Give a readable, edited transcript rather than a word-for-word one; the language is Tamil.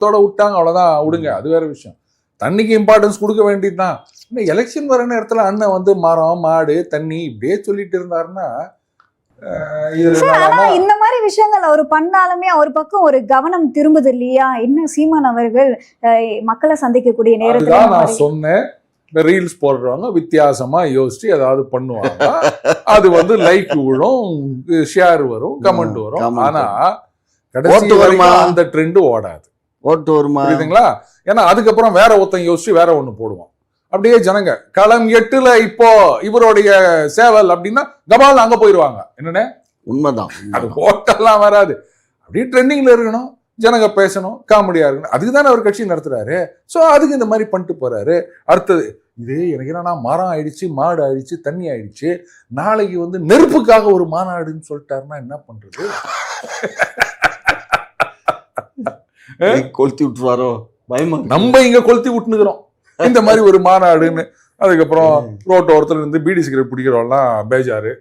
தோட விட்டாங்க, அவ்வளவுதான், விடுங்க, அது வேற விஷயம். தண்ணிக்கு இம்பார்ட்டன்ஸ் கொடுக்க வேண்டியதுதான். இன்னும் எலெக்ஷன் வர நேரத்துல அண்ணன் வந்து மரம் மாடு தண்ணி இப்படியே சொல்லிட்டு இருந்தாருன்னா இந்த மாதிரி விஷயங்கள் அவர் பண்ணாலுமே ஒரு பக்கம் ஒரு கவனம் திரும்புது இல்லையா? இன்னும் சீமான் அவர்கள் மக்களை சந்திக்கக்கூடிய நேரத்துல நான் சொன்னேன், இந்த ரீல்ஸ் போடுறவங்க வித்தியாசமா யோசிச்சு ஏதாவது பண்ணுவாங்க, அது வந்து லைக் விழும், ஷேர் வரும், கமெண்ட் வரும். ஆனா கடைசி வரைக்கும் அந்த ட்ரெண்ட் ஓடாது, ஓட்டு வருமா, புரியுதுங்களா? ஏன்னா அதுக்கப்புறம் வேற ஒருத்தன் யோசிச்சு வேற ஒண்ணு போடுவான். அப்படியே ஜனங்க களம் 8ல இப்போ இவருடைய சேவல் அப்படின்னா கபால் அங்க போயிருவாங்க. என்னன்னு உண்மைதான், அது ஓட்டெல்லாம் வராது, அப்படியே ட்ரெண்டிங்ல இருக்கணும், ஜனங்க பேசணும், காமெடியா இருக்கணும். அதுக்கு தானே அவர் கட்சி நடத்துறாரு. ஸோ அதுக்கு இந்த மாதிரி பண்ணிட்டு போறாரு. அடுத்தது இது எனக்கு என்னன்னா, மரம் ஆயிடுச்சு, மாடு ஆயிடுச்சு, தண்ணி ஆயிடுச்சு, நாளைக்கு வந்து நெருப்புக்காக ஒரு மாநாடுன்னு சொல்லிட்டாருன்னா என்ன பண்றது? கொளுத்தி விட்டுருவாரோ பயமா. நம்ம இங்க கொளுத்தி விட்டுனுக்கிறோம் இந்த மாதிரி ஒரு மாநாடுன்னு. அதுக்கப்புறம் ரோட்டோரத்துல இருந்து பீடி சிகரெட் பிடிக்கிறவங்கலாம் பேஜாரு.